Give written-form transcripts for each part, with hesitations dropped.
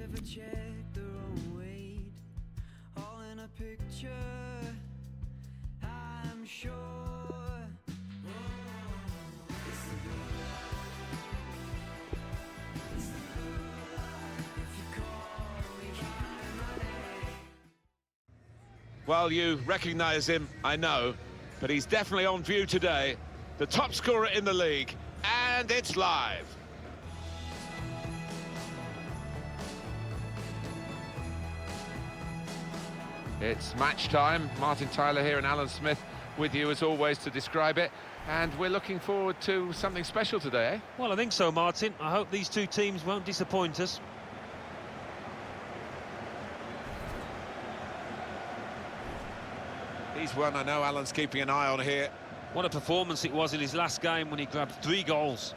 never check their own weight, all in a picture, I'm sure. It's the blue light, it's the blue light, if you call me by my name. Well, you recognise him, I know, but he's definitely on view today. The top scorer in the league, and it's live. It's match time. Martin Tyler here and Alan Smith with you as always to describe it. And we're looking forward to something special today, eh? Well, I think so, Martin. I hope these two teams won't disappoint us. He's one I know Alan's keeping an eye on here. What a performance it was in his last game when he grabbed 3 goals.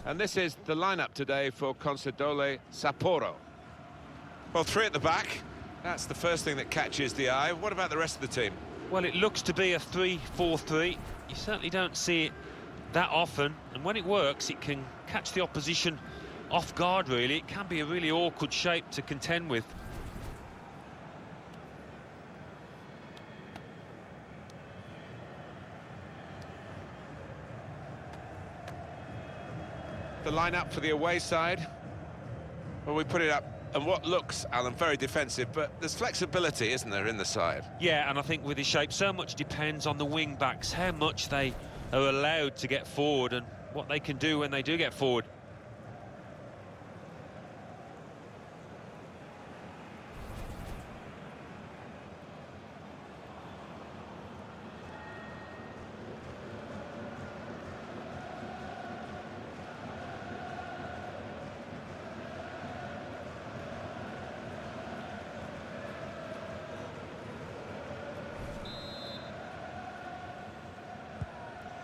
And this is the lineup today for Consadole-Sapporo. Well, 3 at the back. That's the first thing that catches the eye. What about the rest of the team? Well, it looks to be a 3-4-3. You certainly don't see it that often, and when it works, it can catch the opposition off guard, really. It can be a really awkward shape to contend with. The lineup for the away side. Well, we put it up, and what looks, Alan, very defensive, but there's flexibility, isn't there, in the side? Yeah, and I think with his shape, so much depends on the wing-backs, how much they are allowed to get forward and what they can do when they do get forward.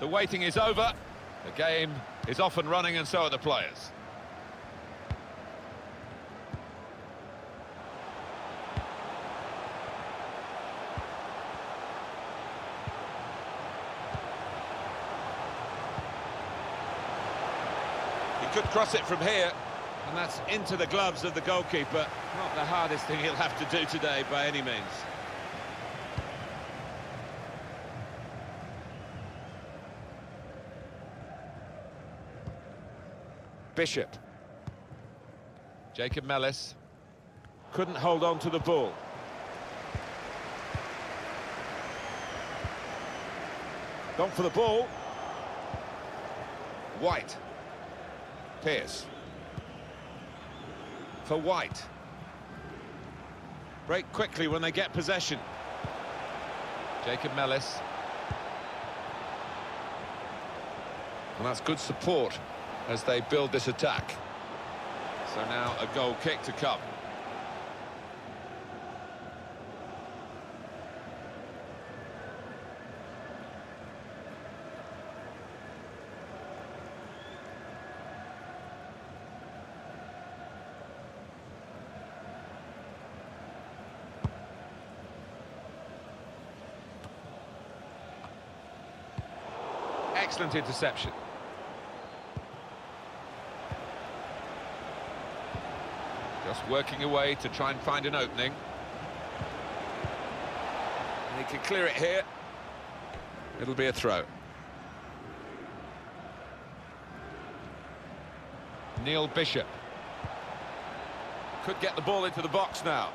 The waiting is over. The game is off and running, and so are the players. He could cross it from here, and that's into the gloves of the goalkeeper. Not the hardest thing he'll have to do today by any means. Bishop. Jacob Mellis couldn't hold on to the ball. Gone for the ball. White. Pierce. For White. Break quickly when they get possession. Jacob Mellis. And that's good support as they build this attack. So now a goal kick to come. Excellent interception. Just working away to try and find an opening. And he can clear it here. It'll be a throw. Neil Bishop. Could get the ball into the box now.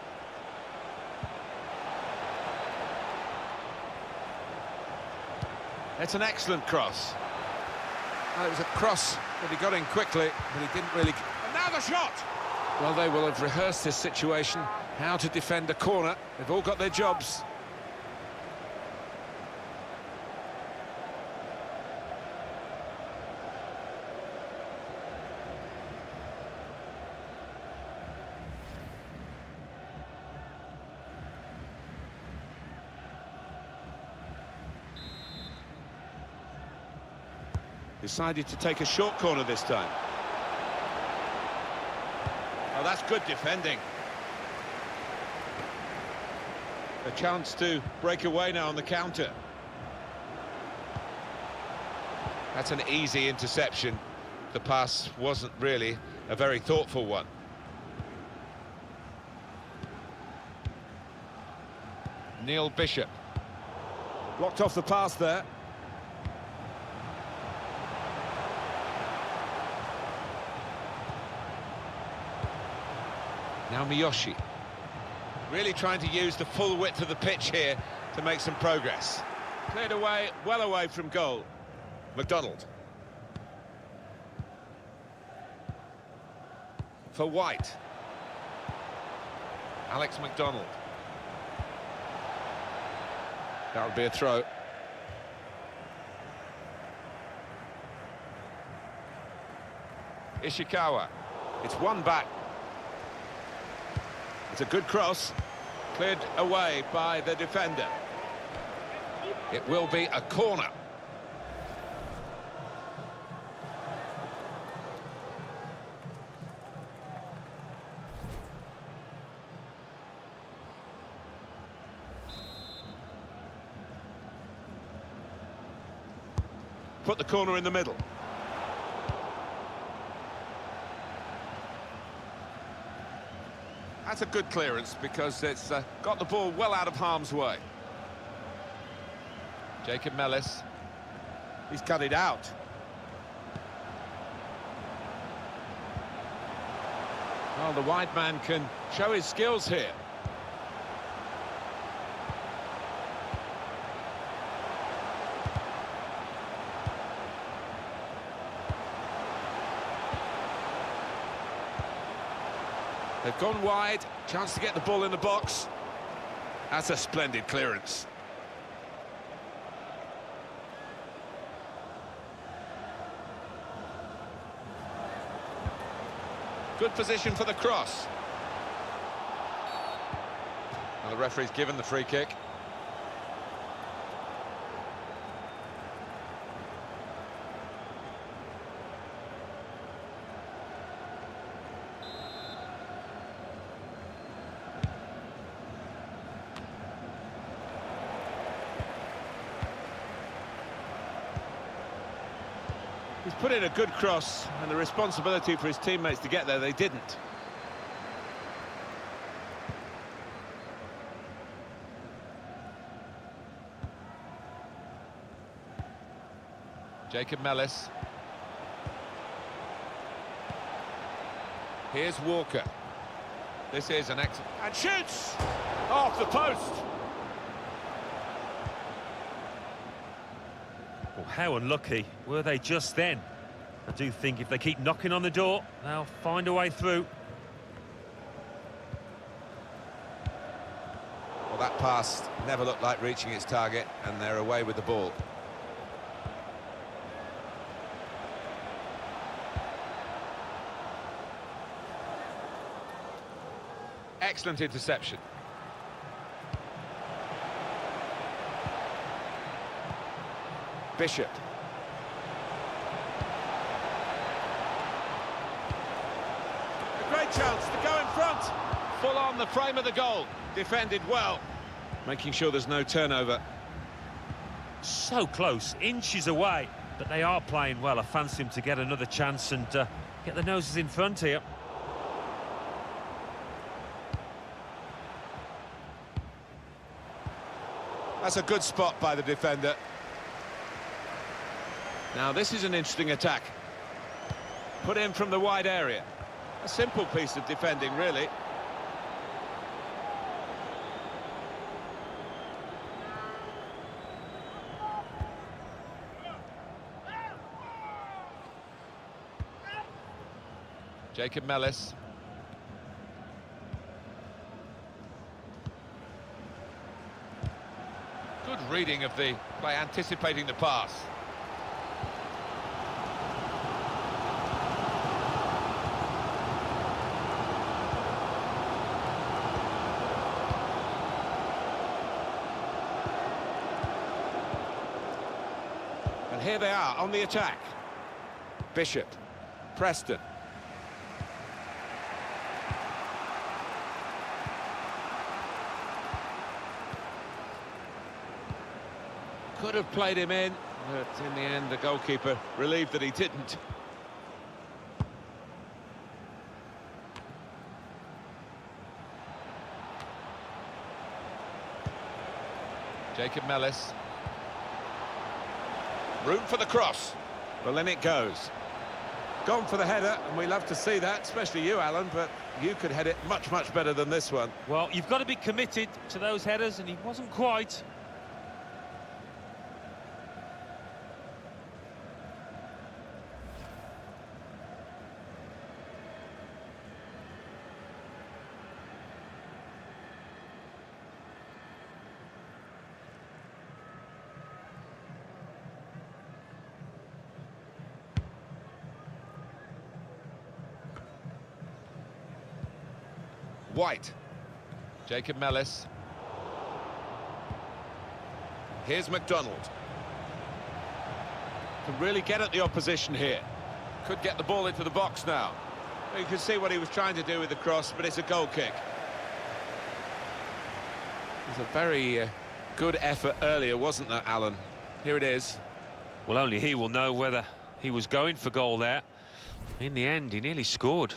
It's an excellent cross. Well, it was a cross that he got in quickly, but he didn't really... And now the shot! Well, they will have rehearsed this situation, how to defend a corner. They've all got their jobs. Decided to take a short corner this time. that's good defending. A chance to break away now on the counter. That's an easy interception. The pass wasn't really a very thoughtful one. Neil Bishop. Blocked off the pass there. Now Miyoshi. Really trying to use the full width of the pitch here to make some progress. Cleared away, well away from goal. McDonald. For White. Alex McDonald. That would be a throw. Ishikawa. It's one back. It's a good cross. Cleared away by the defender. It will be a corner. Put the corner in the middle. That's a good clearance because it's got the ball well out of harm's way. Jacob Mellis. He's cut it out. Well, the wide man can show his skills here. They've gone wide, chance to get the ball in the box. That's a splendid clearance. Good position for the cross. And the referee's given the free kick. He's put in a good cross, and the responsibility for his teammates to get there, they didn't. Jacob Mellis. Here's Walker. This is an excellent... And shoots! Off the post! Well, how unlucky were they just then? I do think if they keep knocking on the door, they'll find a way through. Well, that pass never looked like reaching its target, and they're away with the ball. Excellent interception. Bishop. A great chance to go in front. Full on the frame of the goal. Defended well. Making sure there's no turnover. So close, inches away, but they are playing well. I fancy them to get another chance and get the noses in front here. That's a good spot by the defender. Now this is an interesting attack. Put in from the wide area. A simple piece of defending, really. Jacob Mellis. Good reading of the play, anticipating the pass. And here they are on the attack. Bishop, Preston. Could have played him in, but in the end, the goalkeeper relieved that he didn't. Jacob Mellis. Room for the cross. Well, in it goes. Gone for the header, and we love to see that, especially you, Alan, but you could head it much, much better than this one. Well, you've got to be committed to those headers, and he wasn't quite. White. Jacob Mellis. Here's McDonald. Can really get at the opposition here. Could get the ball into the box now. You can see what he was trying to do with the cross, but it's a goal kick. It was a very good effort earlier, wasn't there, Alan? Here it is. Well, only he will know whether he was going for goal there. In the end, he nearly scored.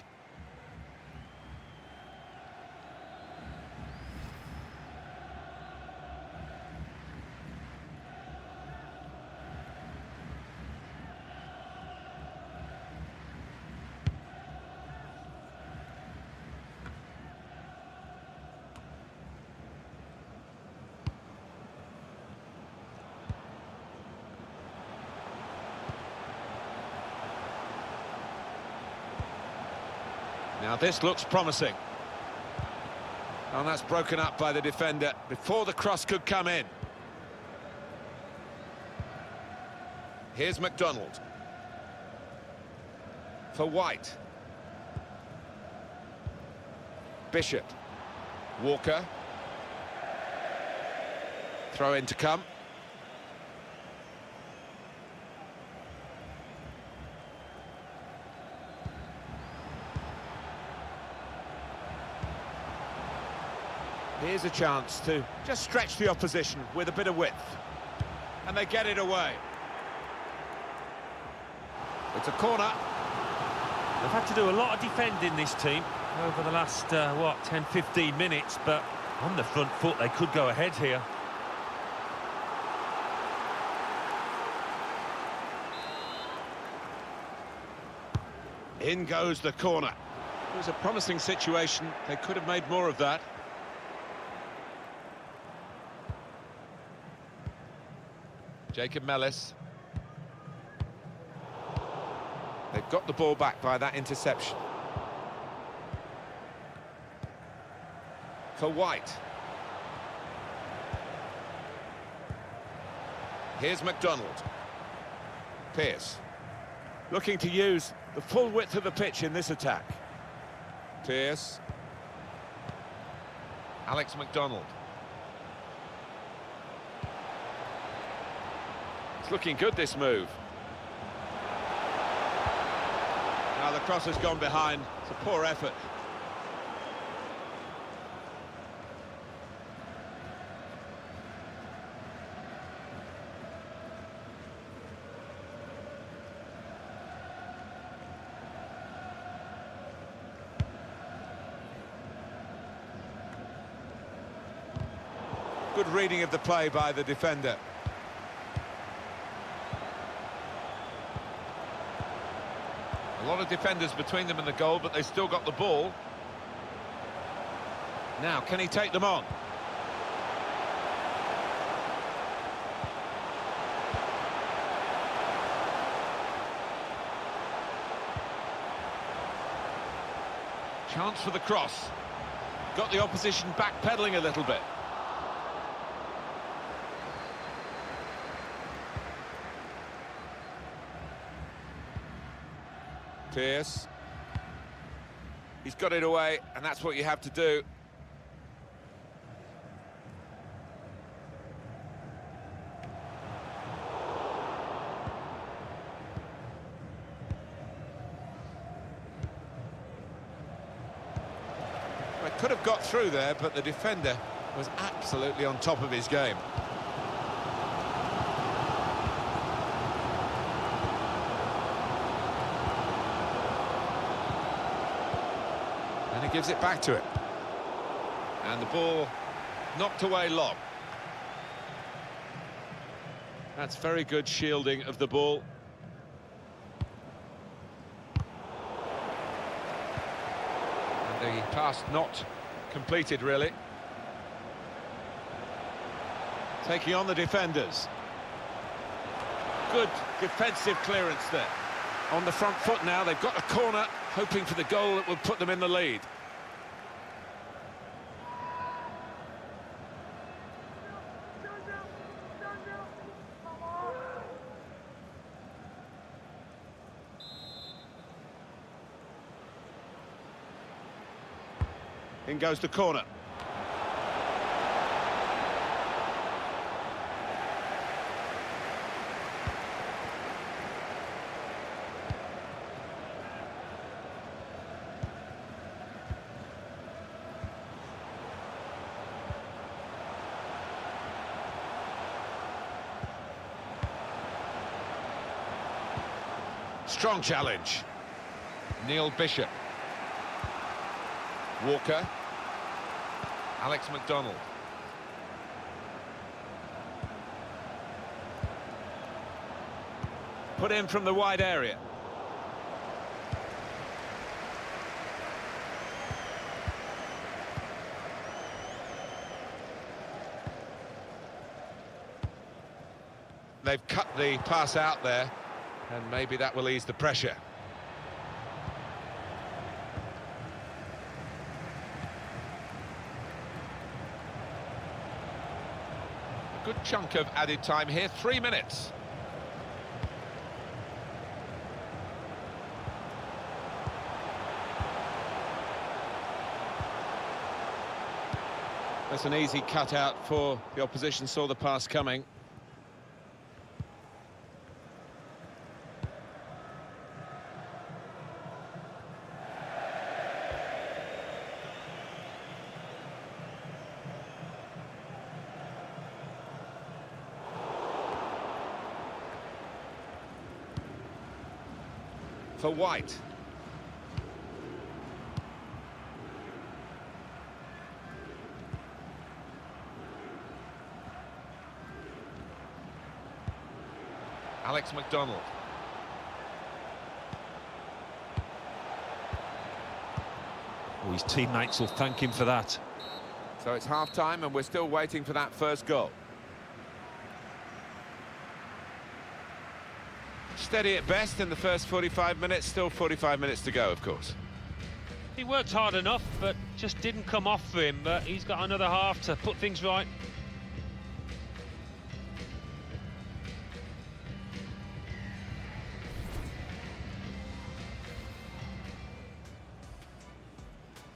Now this looks promising. And that's broken up by the defender before the cross could come in. Here's McDonald. For White. Bishop. Walker. Throw in to come. Here's a chance to just stretch the opposition with a bit of width. And they get it away. It's a corner. They've had to do a lot of defending, this team, over the last, 10-15 minutes, but on the front foot, they could go ahead here. In goes the corner. It was a promising situation. They could have made more of that. Jacob Mellis. They've got the ball back by that interception. For White. Here's McDonald. Pearce. Looking to use the full width of the pitch in this attack. Pearce. Alex McDonald. It's looking good, this move. Now the cross has gone behind. It's a poor effort. Good reading of the play by the defender. A lot of defenders between them and the goal, but they still got the ball. Now, can he take them on? Chance for the cross. Got the opposition backpedaling a little bit. Pearce. He's got it away, and that's what you have to do. They could have got through there, but the defender was absolutely on top of his game. He gives it back to him. And the ball knocked away long. That's very good shielding of the ball. And the pass not completed, really. Taking on the defenders. Good defensive clearance there. On the front foot now, they've got a corner, hoping for the goal that would put them in the lead. In goes the corner. Strong challenge. Neil Bishop. Walker. Alex McDonald. Put in from the wide area. They've cut the pass out there, and maybe that will ease the pressure. A good chunk of added time here, 3 minutes. That's an easy cutout for the opposition, saw the pass coming. For White. Alex McDonald. Oh, his teammates will thank him for that. So it's half-time and we're still waiting for that first goal. Steady at best in the first 45 minutes, still 45 minutes to go, of course. He worked hard enough, but just didn't come off for him. But he's got another half to put things right.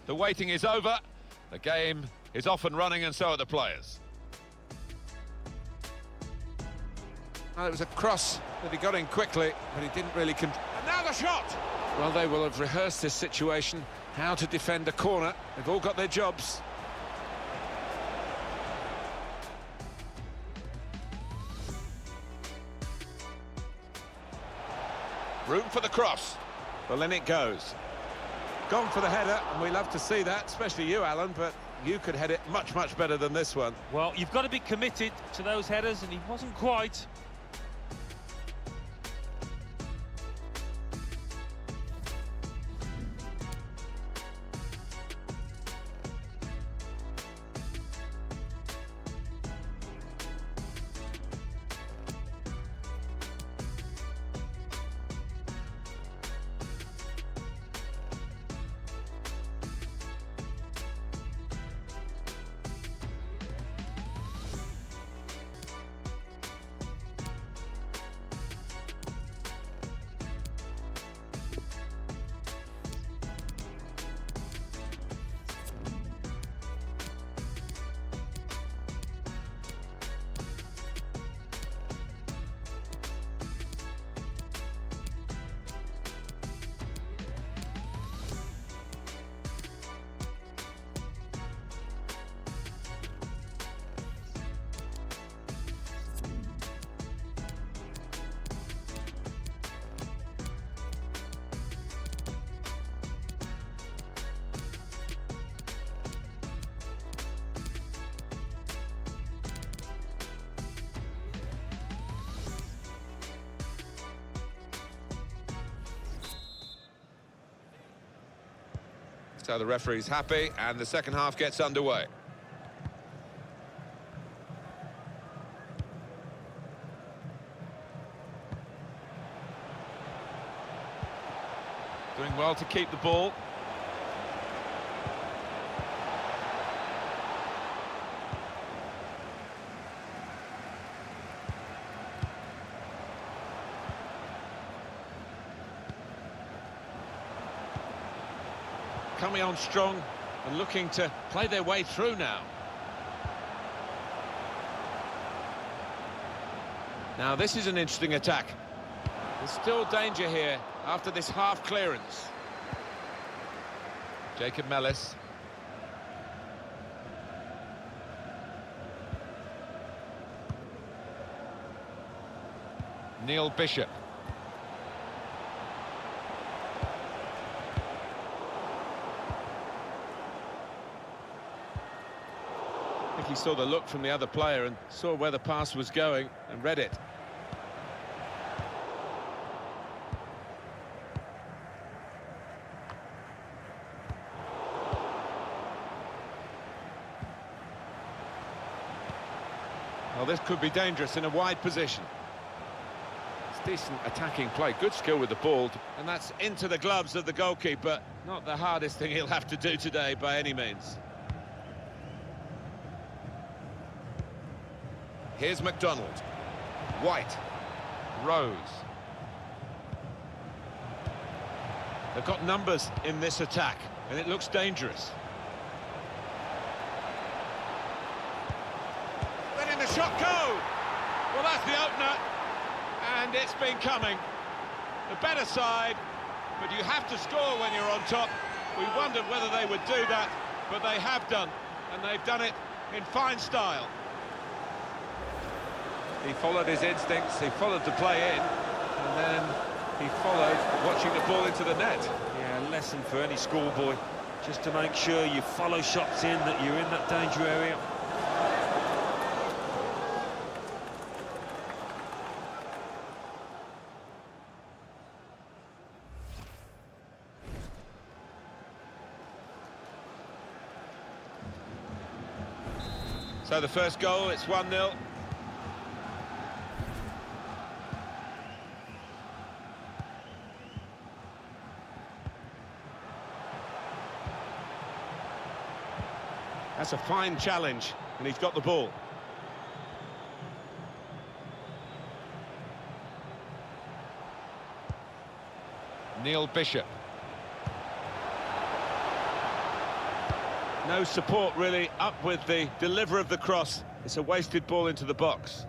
The waiting is over. The game is off and running, and so are the players. Well, it was a cross that he got in quickly, but he didn't really... And now the shot! Well, they will have rehearsed this situation, how to defend a corner. They've all got their jobs. Room for the cross. Well, in it goes. Gone for the header, and we love to see that, especially you, Alan, but you could head it much, much better than this one. Well, you've got to be committed to those headers, and he wasn't quite. So the referee's happy, and the second half gets underway. Doing well to keep the ball. Coming on strong and looking to play their way through now. Now this is an interesting attack. There's still danger here after this half clearance. Jacob Mellis. Neil Bishop. I think he saw the look from the other player and saw where the pass was going and read it. Well, this could be dangerous in a wide position. It's decent attacking play, good skill with the ball, and that's into the gloves of the goalkeeper. Not the hardest thing he'll have to do today by any means. Here's McDonald. White. Rose. They've got numbers in this attack, and it looks dangerous. Letting the shot go! Well, that's the opener, and it's been coming. The better side, but you have to score when you're on top. We wondered whether they would do that, but they have done, and they've done it in fine style. He followed his instincts, he followed the play in, and then he followed watching the ball into the net. Yeah, a lesson for any schoolboy, just to make sure you follow shots in, that you're in that danger area. So the first goal, it's 1-0. That's a fine challenge, and he's got the ball. Neil Bishop. No support really up with the deliver of the cross. It's a wasted ball into the box.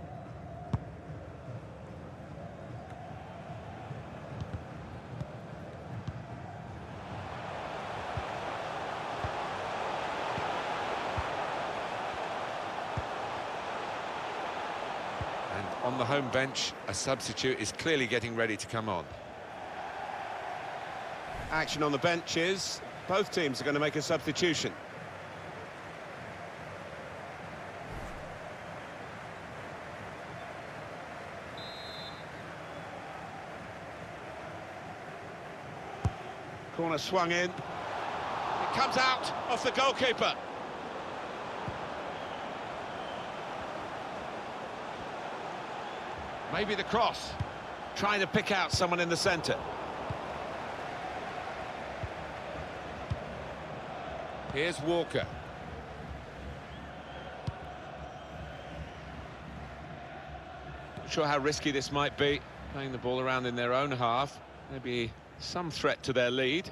And on the home bench, a substitute is clearly getting ready to come on. Action on the bench is both teams are going to make a substitution. Corner swung in. It comes out off the goalkeeper. Maybe the cross. Trying to pick out someone in the centre. Here's Walker. Not sure how risky this might be, playing the ball around in their own half. Maybe some threat to their lead.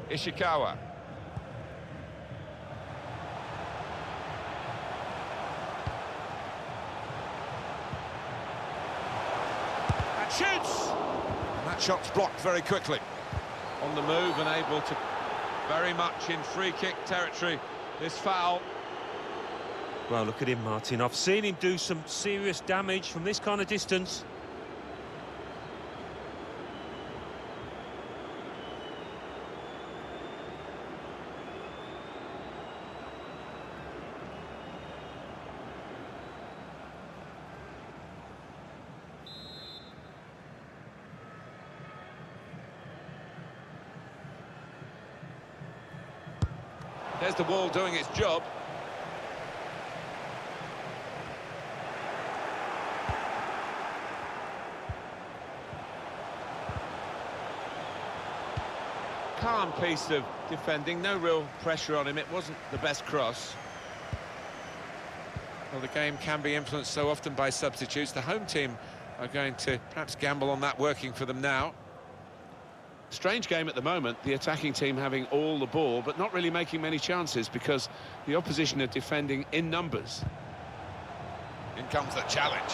Ishikawa. And shoots! And that shot's blocked very quickly. On the move and able to very much in free kick territory. This foul. Well, look at him, Martin. I've seen him do some serious damage from this kind of distance. There's the ball doing its job. Calm piece of defending, no real pressure on him. It wasn't the best cross. Well, the game can be influenced so often by substitutes. The home team are going to perhaps gamble on that working for them now. Strange game at the moment, the attacking team having all the ball, but not really making many chances because the opposition are defending in numbers. In comes the challenge.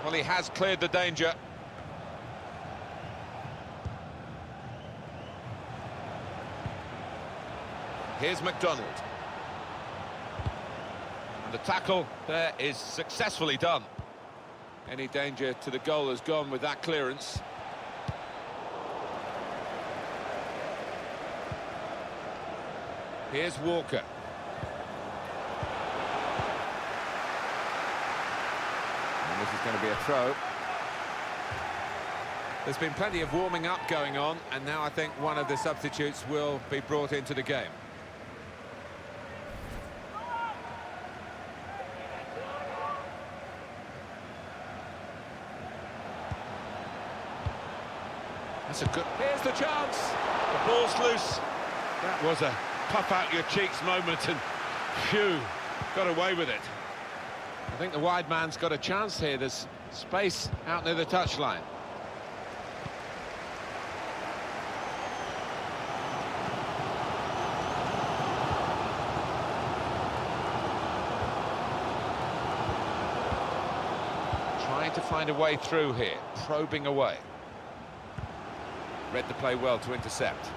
Well, he has cleared the danger. Here's McDonald. And the tackle there is successfully done. Any danger to the goal has gone with that clearance. Here's Walker. And this is going to be a throw. There's been plenty of warming up going on, and now I think one of the substitutes will be brought into the game. That's a good... Here's the chance! The ball's loose. That was a puff-out-your-cheeks moment, and phew, got away with it. I think the wide man's got a chance here. There's space out near the touchline. Trying to find a way through here, probing away. Read the play well to intercept.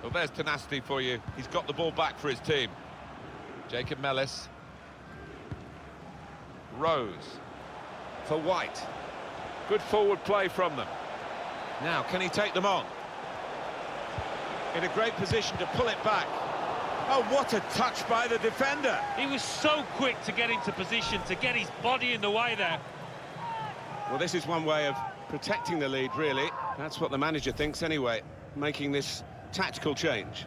Well, there's tenacity for you. He's got the ball back for his team. Jacob Mellis. Rose. For White. Good forward play from them. Now, can he take them on? In a great position to pull it back. Oh, what a touch by the defender! He was so quick to get into position, to get his body in the way there. Well, this is one way of protecting the lead, really. That's what the manager thinks anyway, making this tactical change.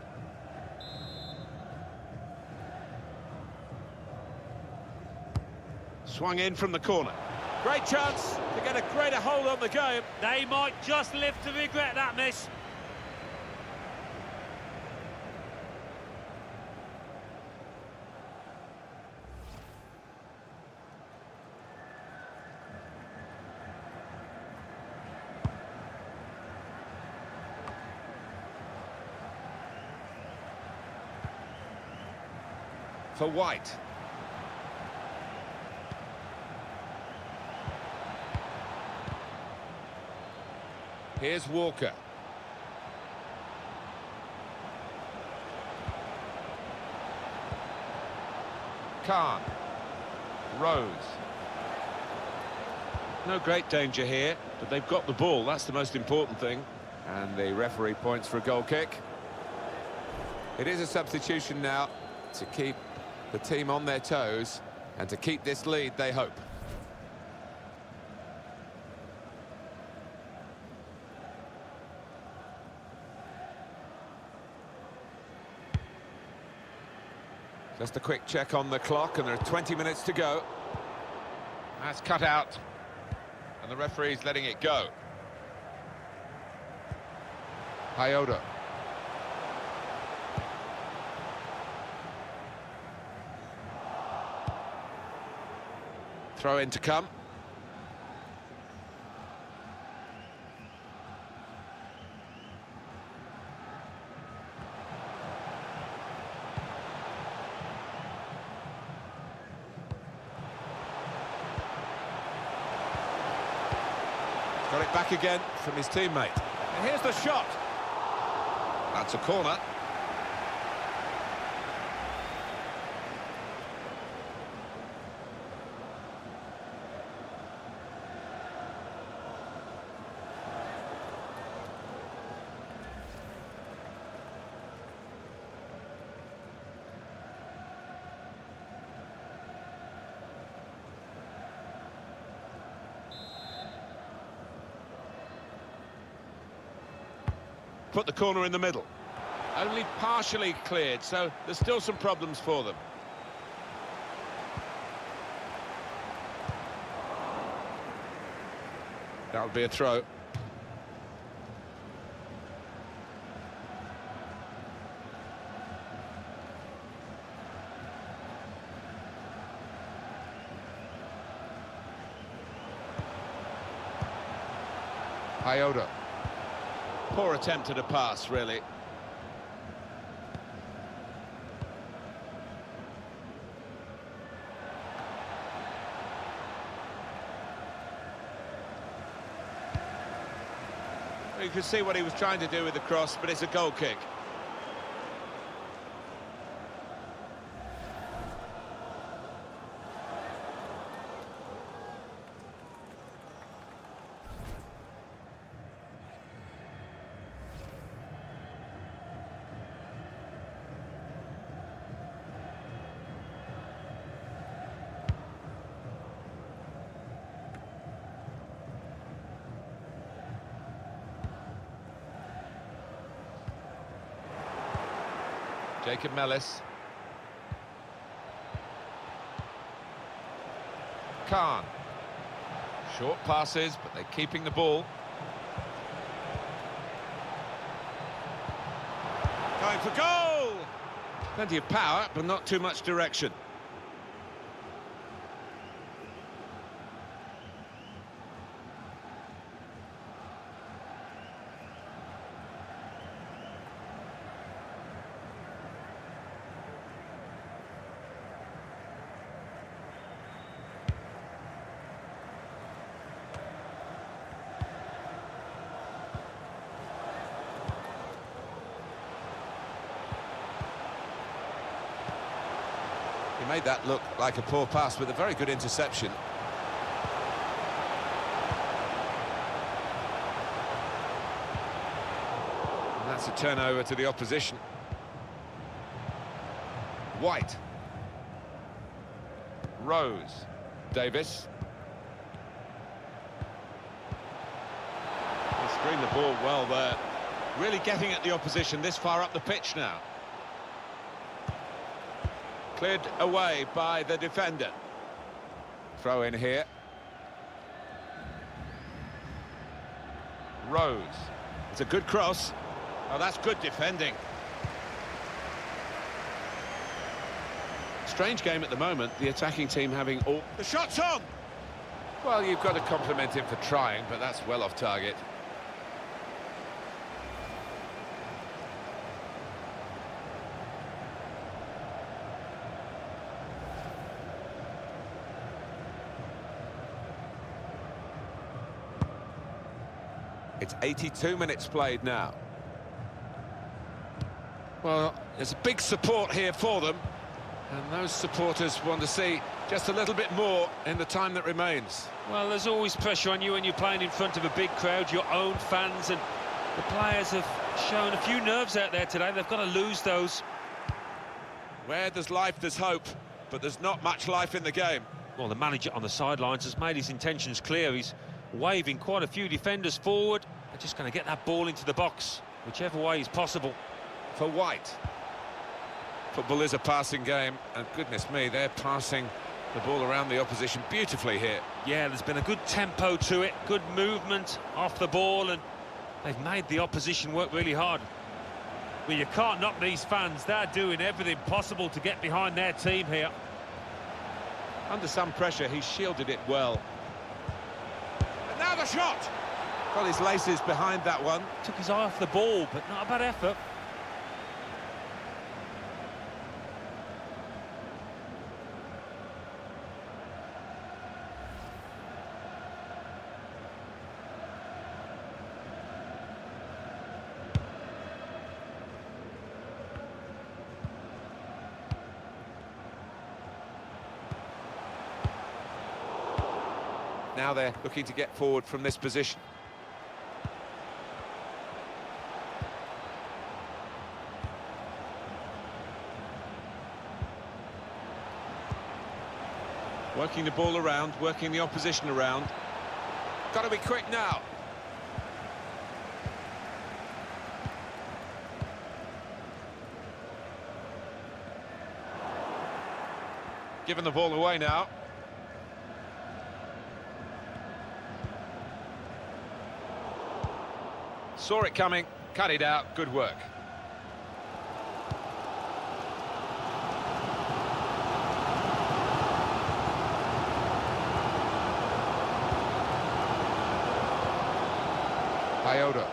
Swung in from the corner. Great chance to get a greater hold on the game. They might just live to regret that miss. For White. Here's Walker. Khan. Rose. No great danger here, but they've got the ball. That's the most important thing. And the referee points for a goal kick. It is a substitution now to keep the team on their toes and to keep this lead, they hope. Just a quick check on the clock, and there are 20 minutes to go. That's cut out, and the referee's letting it go. Hokkaido. Throw in to come. Got it back again from his teammate. And here's the shot. That's a corner. put the corner in the middle. Only partially cleared, so there's still some problems for them. That'll be a throw. Iota. Poor attempt at a pass, really. You could see what he was trying to do with the cross, but it's a goal kick. Jacob Mellis. Khan. Short passes, but they're keeping the ball. Going for goal! Plenty of power, but not too much direction. He made that look like a poor pass with a very good interception. And that's a turnover to the opposition. White. Rose. Davis. He screened the ball well there. Really getting at the opposition this far up the pitch now. Cleared away by the defender. Throw in here. Rose. It's a good cross. Oh, that's good defending. Strange game at the moment, the attacking team having all... The shot's on! Well, you've got to compliment him for trying, but that's well off target. It's 82 minutes played now. Well, there's a big support here for them, and those supporters want to see just a little bit more in the time that remains. Well, there's always pressure on you when you're playing in front of a big crowd, your own fans, and the players have shown a few nerves out there today. They've got to lose those. Where there's life, there's hope, but there's not much life in the game. Well, the manager on the sidelines has made his intentions clear. He's waving quite a few defenders forward. They're just going to get that ball into the box, whichever way is possible. For White. Football is a passing game, and goodness me, they're passing the ball around the opposition beautifully here. Yeah, there's been a good tempo to it, good movement off the ball, and they've made the opposition work really hard. Well, you can't knock these fans. They're doing everything possible to get behind their team here. Under some pressure, he shielded it well. And now the shot! Got his laces behind that one. Took his eye off the ball, but not a bad effort. Now they're looking to get forward from this position. Working the ball around, working the opposition around. Got to be quick now. Giving the ball away now. Saw it coming, cut it out, good work. Iota.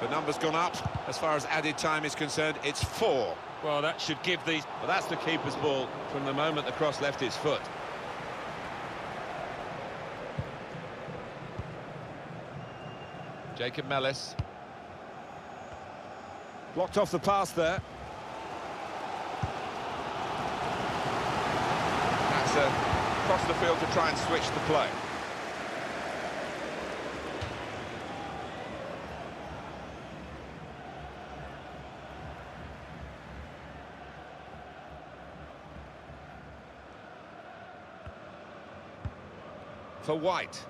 The number's gone up. As far as added time is concerned, it's 4. Well, that should give these... Well, that's the keeper's ball from the moment the cross left his foot. Jacob Mellis. Blocked off the pass there. That's across the field to try and switch the play. For White.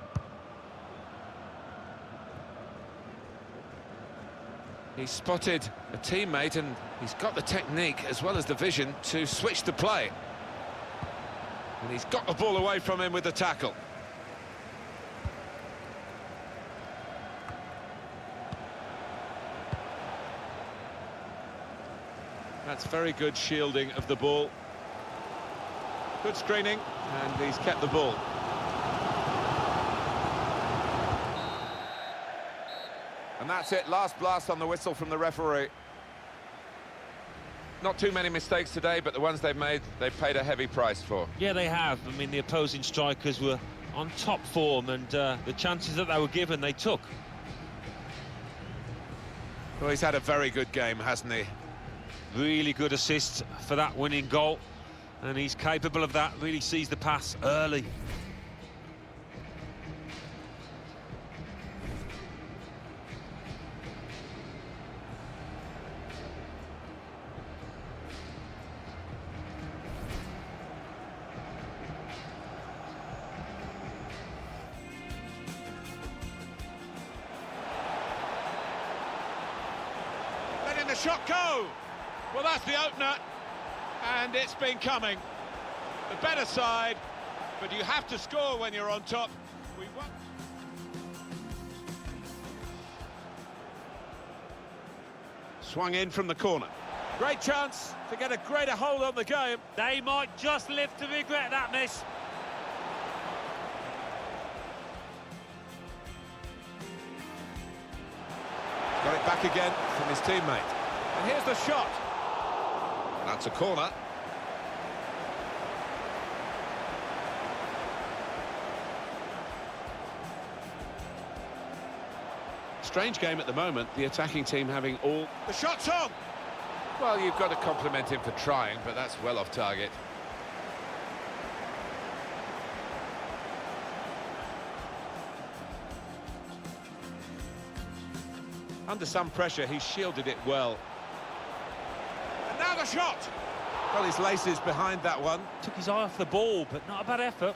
He's spotted a teammate and he's got the technique as well as the vision to switch the play. And he's got the ball away from him with the tackle. That's very good shielding of the ball. Good screening, and he's kept the ball. And that's it, last blast on the whistle from the referee. Not too many mistakes today, but the ones they've made, they've paid a heavy price for. Yeah, they have. I mean, the opposing strikers were on top form, and the chances that they were given, they took. Well, he's had a very good game, hasn't he? Really good assist for that winning goal, and he's capable of that, really sees the pass early. Letting the shot go! Well, that's the opener, and it's been coming. The better side, but you have to score when you're on top. We won. Swung in from the corner. Great chance to get a greater hold on the game. They might just live to regret that miss. Got it back again from his teammate. And here's the shot. That's a corner. Strange game at the moment, the attacking team having all... The shot's on! Well, you've got to compliment him for trying, but that's well off target. Under some pressure, he shielded it well. And now the shot! Got his laces behind that one. Took his eye off the ball, but not a bad effort.